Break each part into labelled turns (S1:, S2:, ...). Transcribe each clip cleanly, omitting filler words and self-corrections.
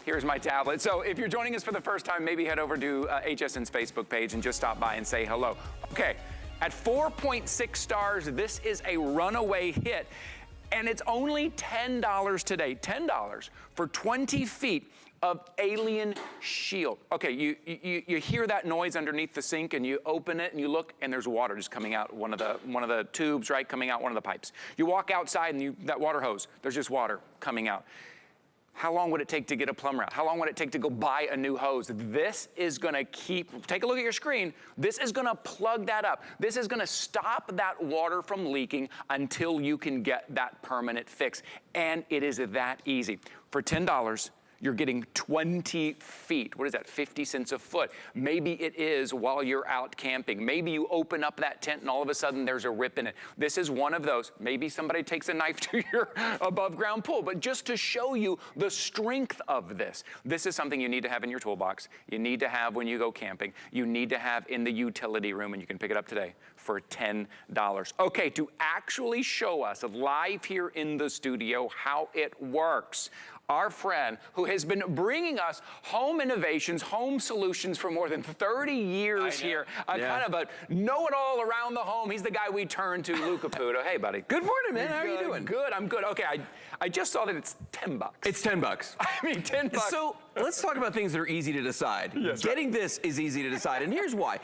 S1: Here's my tablet. So if you're joining us for the first time, maybe head over to HSN's Facebook page and just stop by and say hello. Okay, at 4.6 stars, this is a runaway hit. And it's only $10 today, $10 for 20 feet of alien shield. Okay, you hear that noise underneath the sink and you open it and you look and there's water just coming out one of the tubes, right, coming out one of the pipes. You walk outside and that water hose, there's just water coming out. How long would it take to get a plumber out? How long would it take to go buy a new hose? This is gonna take a look at your screen. This is gonna plug that up. This is gonna stop that water from leaking until you can get that permanent fix. And it is that easy. For $10, you're getting 20 feet. What is that, 50 cents a foot? Maybe it is while you're out camping. Maybe you open up that tent and all of a sudden there's a rip in it. This is one of those. Maybe somebody takes a knife to your above ground pool, but just to show you the strength of this. This is something you need to have in your toolbox. You need to have when you go camping. You need to have in the utility room, and you can pick it up today for $10. Okay, to actually show us live here in the studio how it works, our friend who has been bringing us home innovations, home solutions for more than 30 years here, kind of a know-it-all around the home. He's the guy we turn to, Lou Caputo. Hey, buddy.
S2: Good morning, man. How are you doing?
S1: Good, I'm good. Okay, I just saw that it's 10 bucks.
S2: It's 10 bucks.
S1: I mean, 10 bucks.
S2: So let's talk about things that are easy to decide.
S1: Yes,
S2: Getting this is easy to decide, and here's why.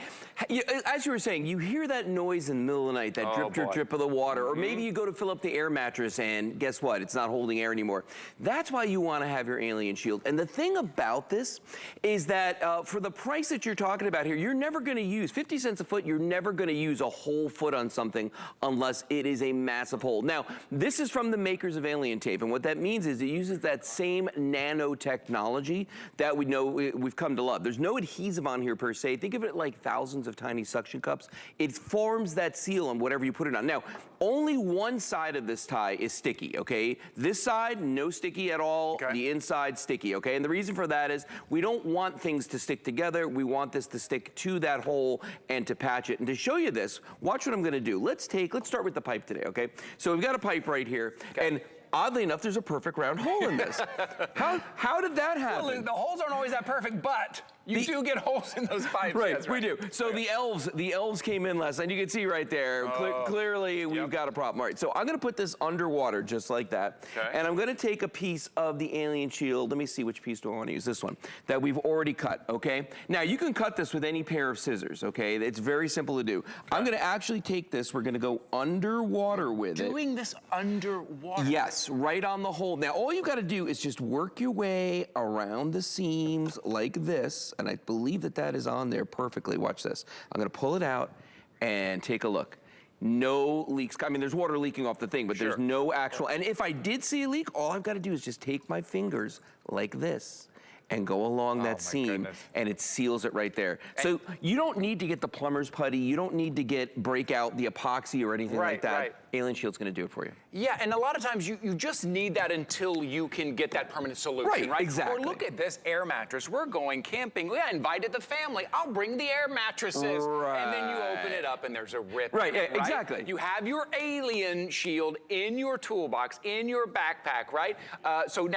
S2: As you were saying, you hear that noise in the middle of the night, that drip of the water, or maybe you go to fill up the air mattress and guess what? It's not holding air anymore. That's why you want to have your alien shield. And the thing about this is that for the price that you're talking about here, you're never going to use 50 cents a foot. You're never going to use a whole foot on something unless it is a massive hole. Now, this is from the makers of Alien Tape, and what that means is it uses that same nanotechnology that we know we've come to love. There's no adhesive on here per se. Think of it like thousands of tiny suction cups. It forms that seal on whatever you put it on. Now, only one side of this tie is sticky, okay? This side, no sticky at all. Okay. The inside, sticky, okay? And the reason for that is we don't want things to stick together. We want this to stick to that hole and to patch it. And to show you this, watch what I'm gonna do. Let's start with the pipe today, okay? So we've got a pipe right here, and oddly enough, there's a perfect round hole in this. How did that happen?
S1: Well, the holes aren't always that perfect, but you do get holes in those pipes.
S2: Right, we do. So the elves came in last night. You can see right there, clearly we've got a problem. All right, so I'm gonna put this underwater just like that. Okay. And I'm gonna take a piece of the alien shield. Let me see which piece do I wanna use, this one, that we've already cut, okay? Now you can cut this with any pair of scissors, okay? It's very simple to do. Okay. I'm gonna actually take this, we're gonna go underwater with it.
S1: Doing this underwater?
S2: Yes, right on the hole. Now all you gotta do is just work your way around the seams like this. And I believe that is on there perfectly. Watch this. I'm gonna pull it out and take a look. No leaks. I mean, there's water leaking off the thing, but there's no actual, and if I did see a leak, all I've gotta do is just take my fingers like this and go along that seam, and it seals it right there. So you don't need to get the plumber's putty, you don't need to break out the epoxy or anything like that. Right. Alien Shield's gonna do it for you.
S1: Yeah, and a lot of times you just need that until you can get that permanent solution, right?
S2: Exactly.
S1: Or look at this air mattress. We're going camping. I invited the family. I'll bring the air mattresses. Right. And then you open it up and there's a rip.
S2: Right, exactly.
S1: You have your Alien Shield in your toolbox, in your backpack, right? So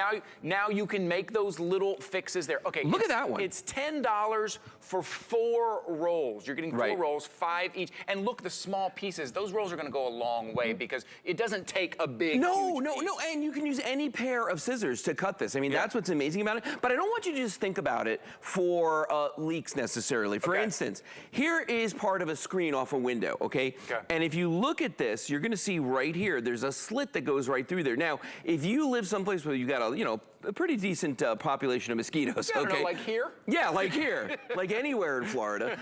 S1: now you can make those little fixes there. Okay,
S2: look at that one.
S1: It's $10 for 4 rolls. You're getting 4 rolls, 5 each. And look, the small pieces, those rolls are gonna go a long way because it doesn't take a big,
S2: No, and you can use any pair of scissors to cut this. I mean, that's what's amazing about it. But I don't want you to just think about it for leaks necessarily. For instance, here is part of a screen off a window, okay? And if you look at this, you're gonna see right here, there's a slit that goes right through there. Now, if you live someplace where you got a pretty decent population of mosquitoes,
S1: okay? Know, like here?
S2: Yeah, like here, like anywhere in Florida.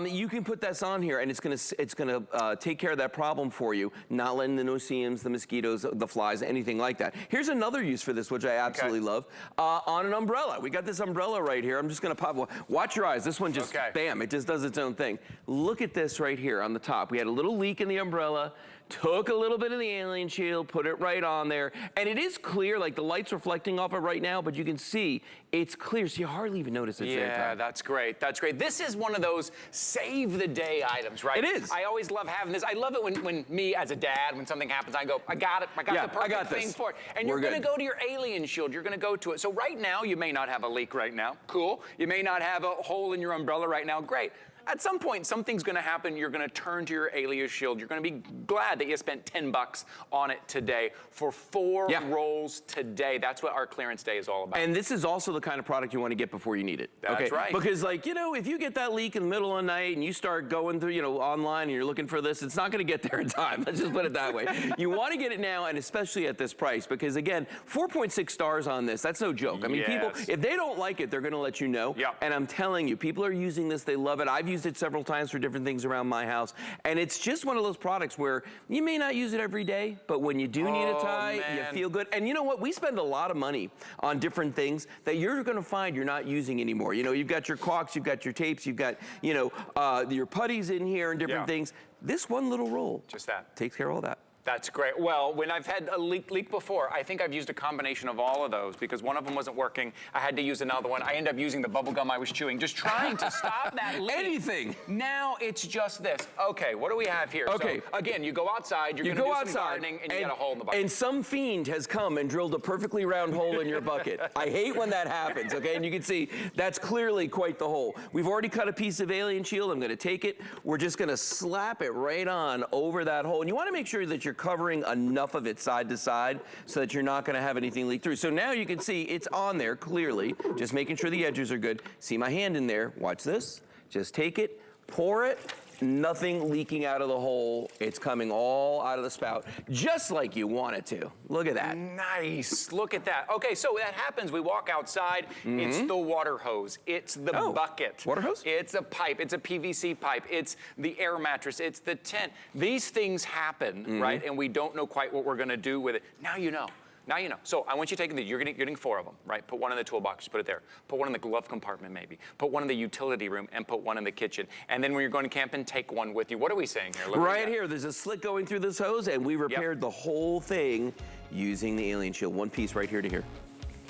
S2: You can put this on here and it's gonna take care of that problem for you, not letting the no-see-ums, the mosquitoes, the flies, anything like that. Here's another use for this, which I absolutely love. On an umbrella. We got this umbrella right here. I'm just gonna pop, watch your eyes. This one just, bam, it just does its own thing. Look at this right here on the top. We had a little leak in the umbrella. took a little bit of the alien shield, put it right on there, and it is clear, like the light's reflecting off it right now, but you can see it's clear, so you hardly even notice it's there.
S1: Yeah, that's great. That's great. This is one of those save the day items, right?
S2: It is.
S1: I always love having this. I love it when me as a dad, when something happens, I go, I got it. I got the perfect thing for it. And you're going to go to your alien shield. You're going to go to it. So right now, you may not have a leak right now. Cool. You may not have a hole in your umbrella right now. Great. At some point, something's going to happen. You're going to turn to your alien shield. You're going to be glad that you spent $10 on it today for 4 rolls today. That's what our clearance day is all about.
S2: And this is also the kind of product you want to get before you need it.
S1: That's right.
S2: Because, like, you know, if you get that leak in the middle of the night and you start going through, you know, online and you're looking for this, it's not going to get there in time. Let's just put it that way. You want to get it now, and especially at this price, because, again, 4.6 stars on this. That's no joke. I mean, people, if they don't like it, they're going to let you know. And I'm telling you, people are using this. They love it. I've used it several times for different things around my house, and it's just one of those products where you may not use it every day, but when you do need a tie, you feel good. And you know what? We spend a lot of money on different things that you're going to find you're not using anymore. You know, you've got your caulks, you've got your tapes, you've got, you know, your putties in here and different things. This one little roll
S1: just takes
S2: care of all that.
S1: That's great. Well, when I've had a leak before, I think I've used a combination of all of those because one of them wasn't working. I had to use another one. I ended up using the bubble gum I was chewing, just trying to stop that leak.
S2: Anything.
S1: Now it's just this. Okay, what do we have here?
S2: Okay.
S1: So, again, you go outside, you're going to do some gardening, and you got a hole in the bucket.
S2: And some fiend has come and drilled a perfectly round hole in your bucket. I hate when that happens, okay? And you can see that's clearly quite the hole. We've already cut a piece of alien shield. I'm going to take it. We're just going to slap it right on over that hole. And you want to make sure that you're covering enough of it side to side so that you're not going to have anything leak through. So now you can see it's on there clearly, just making sure the edges are good. See my hand in there. Watch this. Just take it, pour it. Nothing leaking out of the hole. It's coming all out of the spout, just like you want it to. Look at that.
S1: Nice. Look at that. Okay, so that happens. We walk outside. It's the water hose. It's the bucket.
S2: Water hose?
S1: It's a pipe. It's a PVC pipe. It's the air mattress. It's the tent. These things happen, right? And we don't know quite what we're going to do with it. Now you know. Now you know. So I want you taking you're getting 4 of them, right? Put one in the toolbox, put it there. Put one in the glove compartment maybe. Put one in the utility room and put one in the kitchen. And then when you're going camping, take one with you. What are we saying here? Look
S2: right here, there's a slit going through this hose, and we repaired the whole thing using the alien shield. One piece right here to here.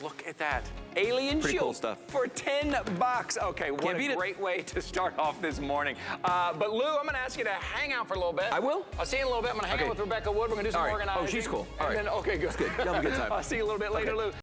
S1: Look at that. Alien
S2: Pretty
S1: shield
S2: cool stuff.
S1: for $10. Okay, what a great way to start off this morning. But Lou, I'm gonna ask you to hang out for a little bit.
S2: I will.
S1: I'll see you in a little bit. I'm gonna hang out with Rebecca Wood. We're gonna do some organizing.
S2: Oh, she's cool. All right.
S1: Okay, good.
S2: That's good. You have a good time.
S1: I'll see you a little bit later, Lou.